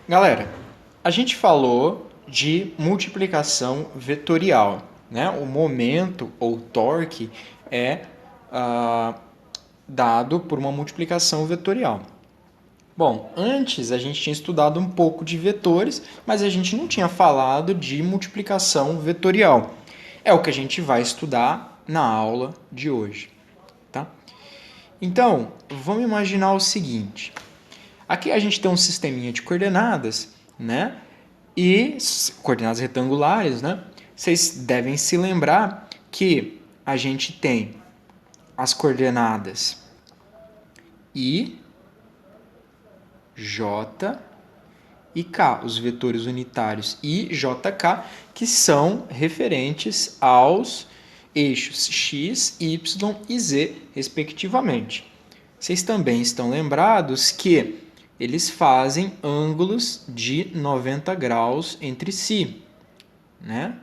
Galera, a gente falou de multiplicação vetorial, né? O momento ou torque é dado por uma multiplicação vetorial. Bom, antes a gente tinha estudado um pouco de vetores, mas a gente não tinha falado de multiplicação vetorial. É o que a gente vai estudar na aula de hoje, tá? Então, vamos imaginar o seguinte. Aqui a gente tem um sisteminha de coordenadas, né? E coordenadas retangulares, né? Vocês devem se lembrar que a gente tem as coordenadas I, J e K, os vetores unitários I, J, K, que são referentes aos eixos X, Y e Z, respectivamente. Vocês também estão lembrados que eles fazem ângulos de 90 graus entre si, né?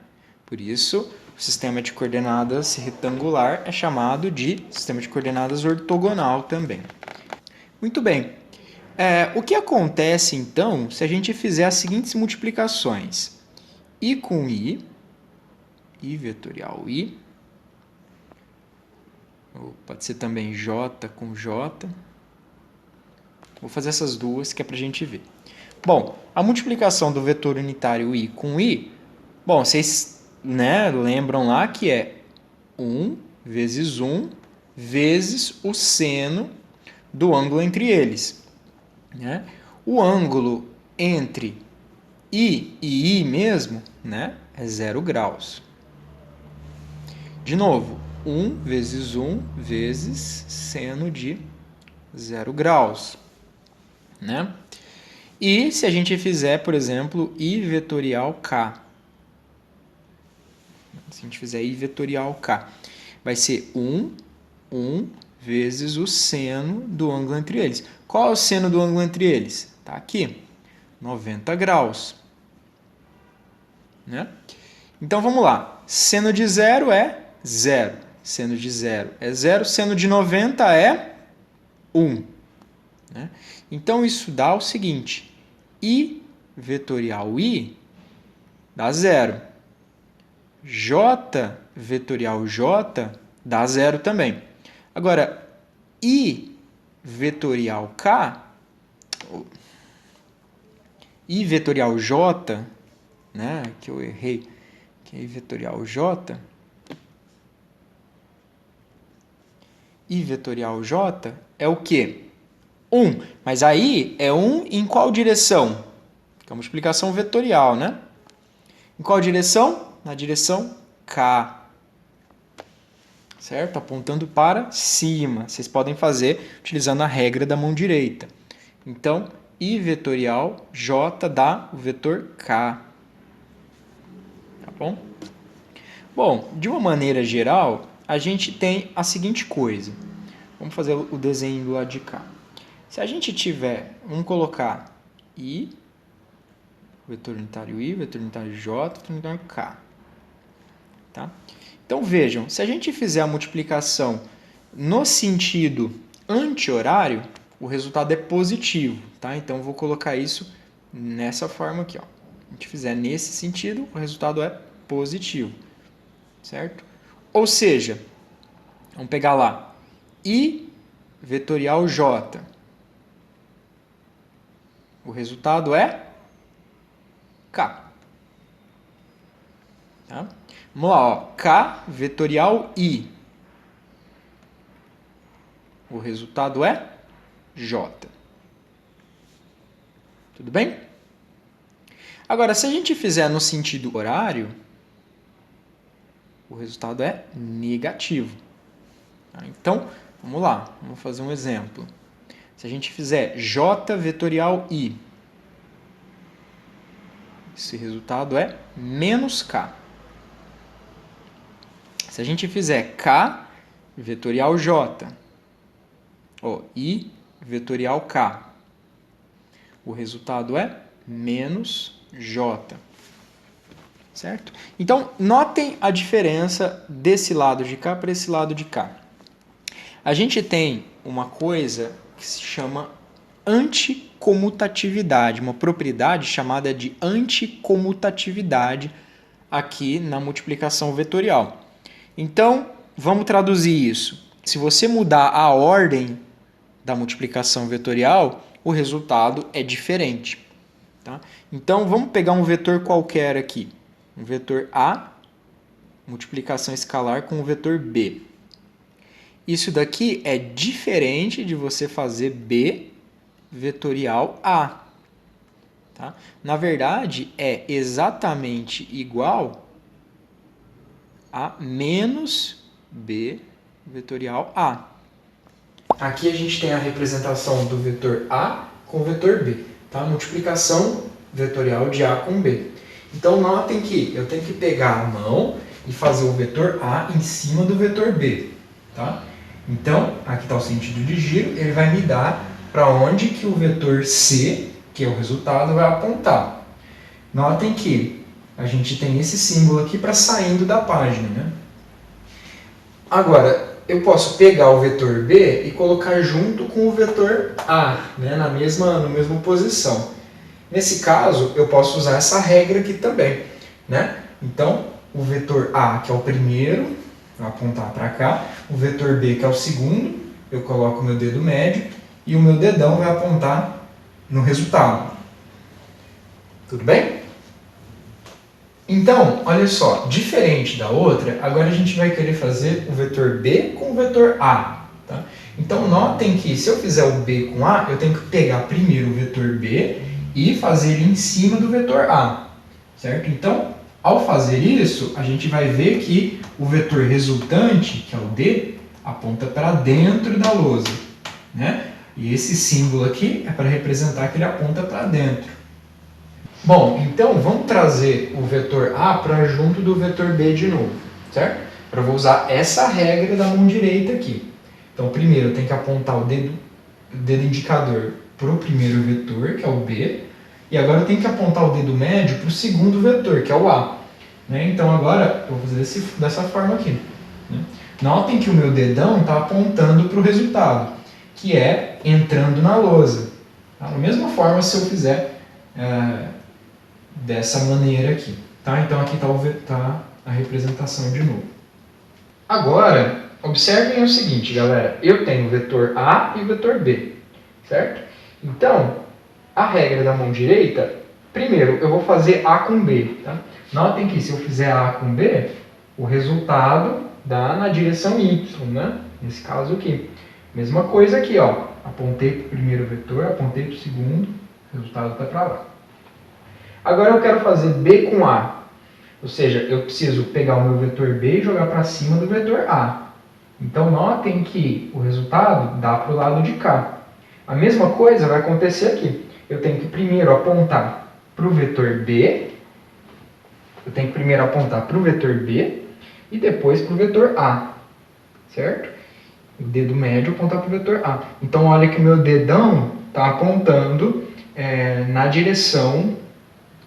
Por isso, o sistema de coordenadas retangular é chamado de sistema de coordenadas ortogonal também. Muito bem. O que acontece, então, se a gente fizer as seguintes multiplicações? I com I vetorial I, ou pode ser também J com J. Vou fazer essas duas que é para a gente ver. Bom, a multiplicação do vetor unitário I com I, bom, vocês lembram lá que é 1 vezes 1 vezes o seno do ângulo entre eles. Né? O ângulo entre I e I mesmo, né, é 0 graus. De novo, 1 vezes 1 vezes seno de 0 graus. Né? E se a gente fizer, por exemplo, I vetorial K. Se a gente fizer I vetorial K, vai ser 1 vezes o seno do ângulo entre eles. Qual é o seno do ângulo entre eles? Está aqui, 90 graus. Né? Então, vamos lá. Seno de 0 é 0. Seno de 0 é 0. Seno de 90 é 1. Né? Então, isso dá o seguinte. I vetorial I dá 0. J vetorial J dá 0 também. Agora, I vetorial K, I vetorial J, né, que eu errei, que é I vetorial J, I vetorial J é o quê? 1. Mas aí é 1 em qual direção? Que é uma multiplicação vetorial, né? Em qual direção? Na direção K. Certo? Apontando para cima. Vocês podem fazer utilizando a regra da mão direita. Então, I vetorial J dá o vetor K. Tá bom? Bom, de uma maneira geral, a gente tem a seguinte coisa. Vamos fazer o desenho do lado de cá. Se a gente tiver, vamos colocar I, vetor unitário I, vetor unitário J, vetor unitário K. Tá? Então, vejam, se a gente fizer a multiplicação no sentido anti-horário, o resultado é positivo. Tá? Então, eu vou colocar isso nessa forma aqui. Ó. Se a gente fizer nesse sentido, o resultado é positivo. Certo? Ou seja, vamos pegar lá, I vetorial J. O resultado é K. Tá? Vamos lá, ó. K vetorial I. O resultado é J. Tudo bem? Agora, se a gente fizer no sentido horário, o resultado é negativo. Tá? Então, vamos lá. Vamos fazer um exemplo. Se a gente fizer J vetorial I, esse resultado é menos K. Se a gente fizer K vetorial J, ó, I vetorial K, o resultado é menos J. Certo? Então, notem a diferença desse lado de cá para esse lado de cá. A gente tem uma coisa que se chama anticomutatividade, uma propriedade chamada de anticomutatividade aqui na multiplicação vetorial. Então, vamos traduzir isso. Se você mudar a ordem da multiplicação vetorial, o resultado é diferente. Tá? Então, vamos pegar um vetor qualquer aqui. Um vetor A, multiplicação escalar com o vetor B. Isso daqui é diferente de você fazer B vetorial A. Tá? Na verdade, é exatamente igual a menos B vetorial A. Aqui a gente tem a representação do vetor A com o vetor B. Tá? Multiplicação vetorial de A com B. Então, notem que eu tenho que pegar a mão e fazer o vetor A em cima do vetor B. Tá? Então, aqui está o sentido de giro, ele vai me dar para onde que o vetor C, que é o resultado, vai apontar. Notem que a gente tem esse símbolo aqui para saindo da página. Né? Agora, eu posso pegar o vetor B e colocar junto com o vetor A, né? na mesma posição. Nesse caso, eu posso usar essa regra aqui também. Né? Então, o vetor A, que é o primeiro, vai apontar para cá. O vetor B, que é o segundo, eu coloco o meu dedo médio e o meu dedão vai apontar no resultado. Tudo bem? Então, olha só, diferente da outra, agora a gente vai querer fazer o vetor B com o vetor A. Tá? Então, notem que se eu fizer o B com A, eu tenho que pegar primeiro o vetor B e fazer ele em cima do vetor A. Certo? Então, ao fazer isso, a gente vai ver que o vetor resultante, que é o D, aponta para dentro da lousa. Né? E esse símbolo aqui é para representar que ele aponta para dentro. Bom, então vamos trazer o vetor A para junto do vetor B de novo, certo? Eu vou usar essa regra da mão direita aqui. Então, primeiro eu tenho que apontar o dedo indicador para o primeiro vetor, que é o B, e agora eu tenho que apontar o dedo médio para o segundo vetor, que é o A. Né? Então, agora eu vou fazer dessa forma aqui. Né? Notem que o meu dedão está apontando para o resultado, que é entrando na lousa. Tá? Da mesma forma, se eu fizer dessa maneira aqui. Tá? Então, aqui está a representação de novo. Agora, observem o seguinte, galera. Eu tenho o vetor A e o vetor B, certo? Então, a regra da mão direita, primeiro eu vou fazer A com B. Tá? Notem que se eu fizer A com B, o resultado dá na direção Y, né? Nesse caso aqui. Mesma coisa aqui, ó. Apontei para o primeiro vetor, apontei para o segundo, o resultado está para lá. Agora eu quero fazer B com A. Ou seja, eu preciso pegar o meu vetor B e jogar para cima do vetor A. Então, notem que o resultado dá para o lado de cá. A mesma coisa vai acontecer aqui. Eu tenho que primeiro apontar para o vetor B. Eu tenho que primeiro apontar para o vetor B e depois para o vetor A. Certo? O dedo médio apontar para o vetor A. Então, olha que o meu dedão está apontando na direção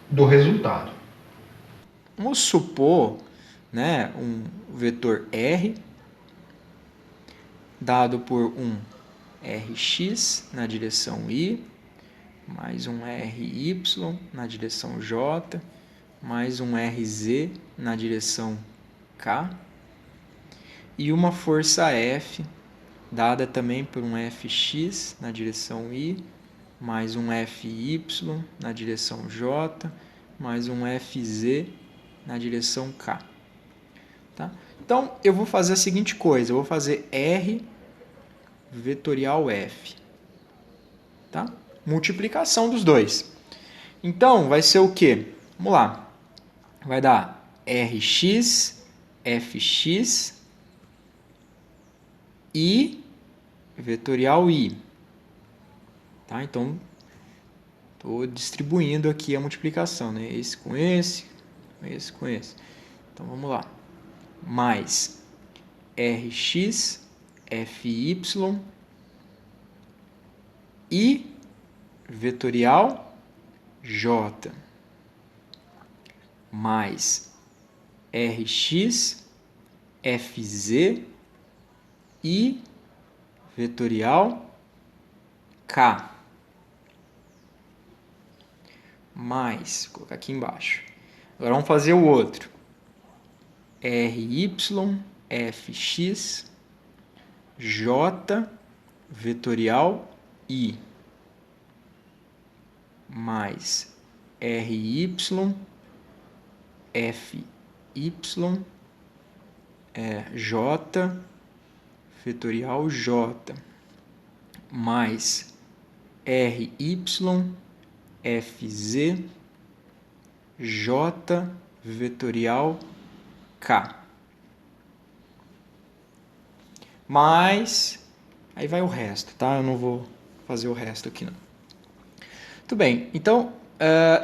do resultado. Vamos supor, né, um vetor R dado por um Rx na direção Y, mais um Ry na direção J, mais um Rz na direção K, e uma força F dada também por um Fx na direção Y, mais um Fy na direção J, mais um Fz na direção K. Tá? Então, eu vou fazer a seguinte coisa, eu vou fazer R vetorial F. Tá? Multiplicação dos dois. Então, vai ser o quê? Vamos lá. Vai dar Rx, Fx e vetorial I. Tá? Então, estou distribuindo aqui a multiplicação, né? Esse com esse, esse com esse. Então, vamos lá. Mais Rx, Fy e vetorial J. Mais Rx, Fz e vetorial K. mais, vou colocar aqui embaixo. Agora vamos fazer o outro. RYFX J vetorial I mais RYFY J vetorial J mais RYFZ J vetorial K. Mas aí vai o resto, tá? Eu não vou fazer o resto aqui não. Muito bem, então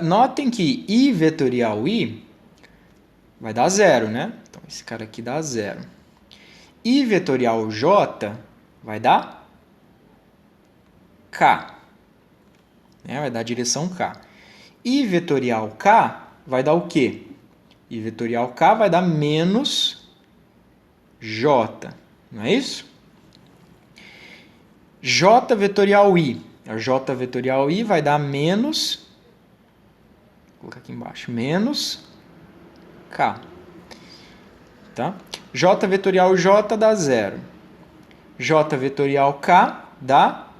notem que I vetorial I vai dar 0, né? Então esse cara aqui dá 0. I vetorial J vai dar K, né? Vai dar a direção K. I vetorial K vai dar o quê? I vetorial K vai dar menos J, não é isso? J vetorial I. A J vetorial I vai dar menos, vou colocar aqui embaixo, menos K. Tá? J vetorial J dá 0. J vetorial K dá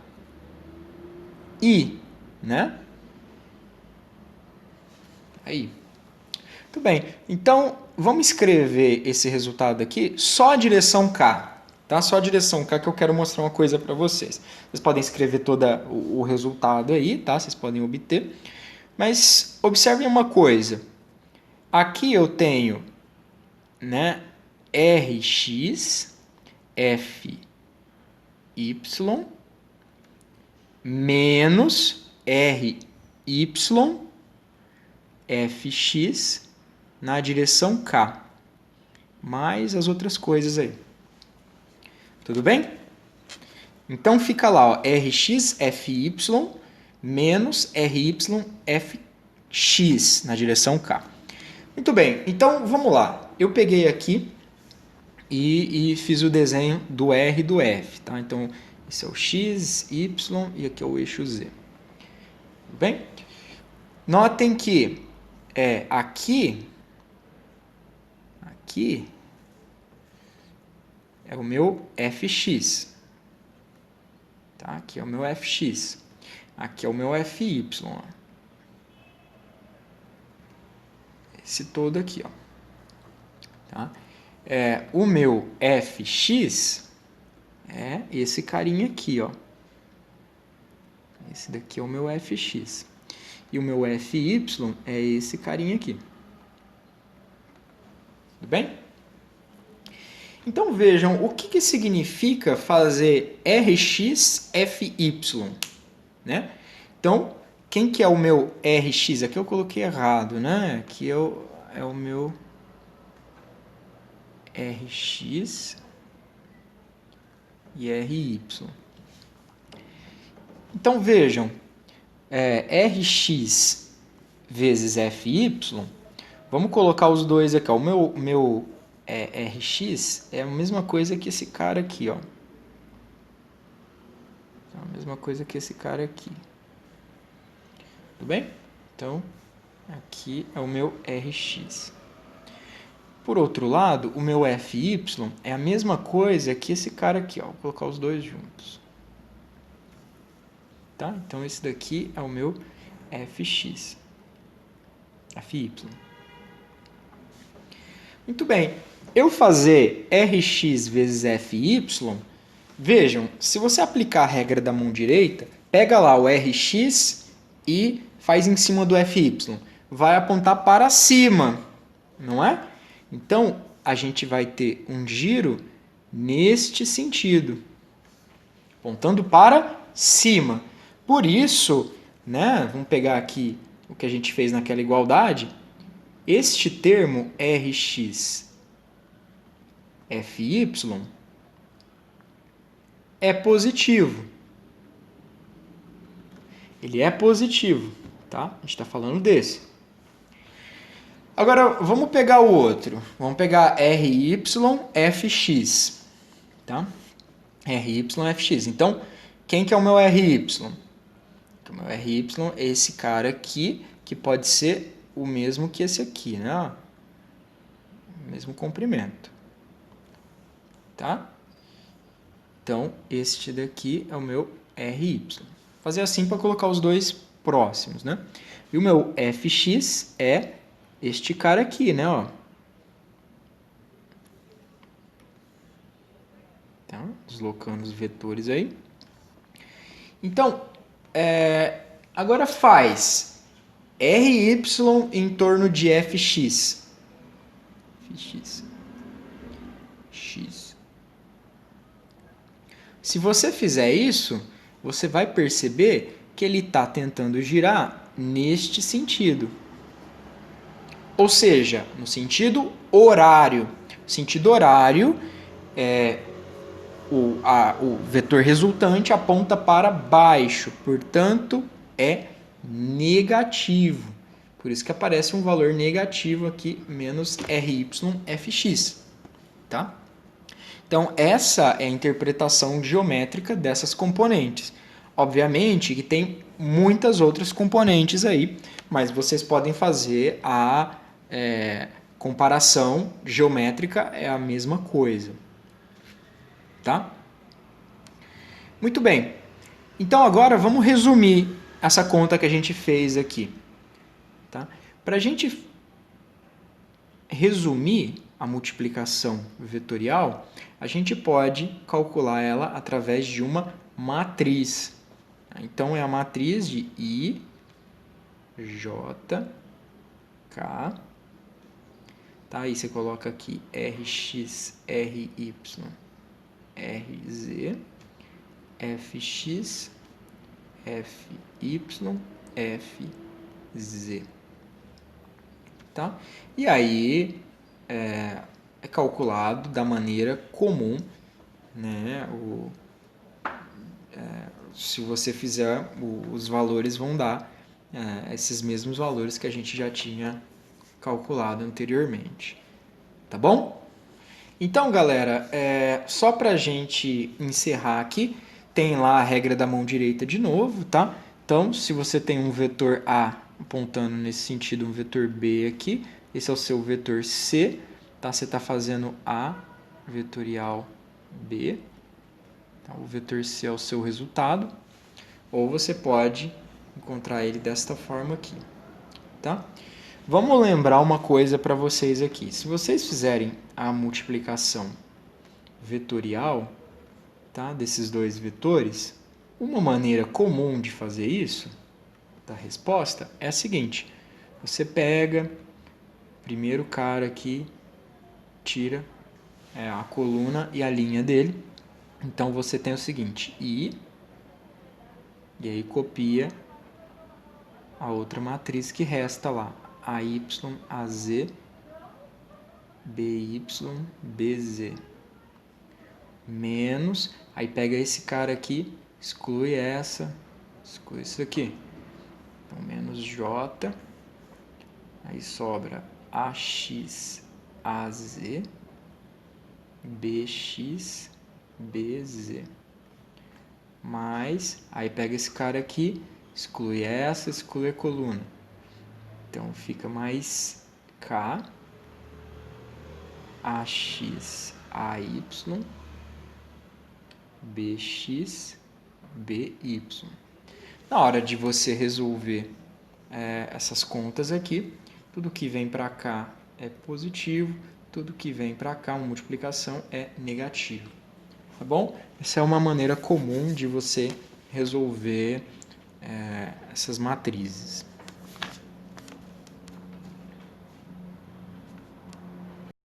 I, né? Aí. Muito bem. Então, vamos escrever esse resultado aqui só a direção K. Tá? Só a direção K que eu quero mostrar uma coisa para vocês. Vocês podem escrever todo o resultado aí, tá? Vocês podem obter. Mas observem uma coisa. Aqui eu tenho, né, Rx, Fy, menos Ry, Fx na direção K, mais as outras coisas aí. Tudo bem? Então fica lá, ó, Rx, Fy menos Ry, Fx na direção K. Muito bem, então vamos lá. Eu peguei aqui e fiz o desenho do R e do F. Tá? Então, esse é o X, Y e aqui é o eixo Z. Tudo bem? Notem que aqui é o meu Fx. Tá? Aqui é o meu Fx. Aqui é o meu Fy. Ó. Esse todo aqui. Ó. Tá? O meu Fx é esse carinha aqui. Ó. Esse daqui é o meu Fx. E o meu Fy é esse carinha aqui. Tudo bem? Então vejam, o que significa fazer Rx, Fy? Né? Então, quem que é o meu Rx? Aqui eu coloquei errado, né? Aqui é o meu Rx e Ry. Então vejam, Rx vezes Fy, vamos colocar os dois aqui. Ó. O meu Rx é a mesma coisa que esse cara aqui. Ó. É a mesma coisa que esse cara aqui. Tudo bem? Então, aqui é o meu Rx. Por outro lado, o meu Fy é a mesma coisa que esse cara aqui. Ó. Vou colocar os dois juntos. Tá? Então, esse daqui é o meu Fx. Fy. Muito bem. Eu fazer Rx vezes Fy, vejam, se você aplicar a regra da mão direita, pega lá o Rx e faz em cima do Fy. Vai apontar para cima, não é? Então, a gente vai ter um giro neste sentido, apontando para cima. Por isso, né, vamos pegar aqui o que a gente fez naquela igualdade, este termo Rx Fy é positivo. Ele é positivo, tá? A gente está falando desse. Agora, vamos pegar o outro. Vamos pegar RYFX, tá? RYFX. Então, quem que é o meu RY? O meu RY é esse cara aqui, que pode ser o mesmo que esse aqui, né? Ó, o mesmo comprimento. Tá? Então, este daqui é o meu RY. Vou fazer assim para colocar os dois próximos, né? E o meu FX é este cara aqui, né? Ó. Tá? Deslocando os vetores aí. Então, agora faz RY em torno de FX. FX. X. Se você fizer isso, você vai perceber que ele está tentando girar neste sentido. Ou seja, no sentido horário. O sentido horário, o vetor resultante aponta para baixo, portanto, é negativo. Por isso que aparece um valor negativo aqui, menos RYFX. Tá? Então, essa é a interpretação geométrica dessas componentes. Obviamente que tem muitas outras componentes aí, mas vocês podem fazer a comparação geométrica, é a mesma coisa. Tá? Muito bem. Então, agora vamos resumir essa conta que a gente fez aqui. Tá? Para a gente resumir a multiplicação vetorial, a gente pode calcular ela através de uma matriz. Então, é a matriz de I, J, K. Tá? Aí você coloca aqui Rx, Ry, Rz, Fx, Fy, Fz. Tá? E aí é calculado da maneira comum, né? Se você fizer, os valores vão dar esses mesmos valores que a gente já tinha calculado anteriormente. Tá bom? Então, galera, só para a gente encerrar aqui, tem lá a regra da mão direita de novo, tá? Então, se você tem um vetor A apontando nesse sentido, um vetor B aqui, esse é o seu vetor C, tá? Você está fazendo A vetorial B, tá? O vetor C é o seu resultado, ou você pode encontrar ele desta forma aqui, tá? Vamos lembrar uma coisa para vocês aqui. Se vocês fizerem a multiplicação vetorial, tá, desses dois vetores, uma maneira comum de fazer isso, da resposta, é a seguinte. Você pega o primeiro cara aqui, tira a coluna e a linha dele. Então, você tem o seguinte, I, e aí copia a outra matriz que resta lá, AY, AZ, BY, BZ. Menos, aí pega esse cara aqui, exclui essa, exclui isso aqui. Então, menos J, aí sobra AX, AZ, BX, BZ. Mais, aí pega esse cara aqui, exclui essa, exclui a coluna. Então, fica mais K, AX, AY, BX, BY. Na hora de você resolver essas contas aqui, tudo que vem para cá é positivo, tudo que vem para cá, uma multiplicação, é negativo. Tá bom? Essa é uma maneira comum de você resolver essas matrizes.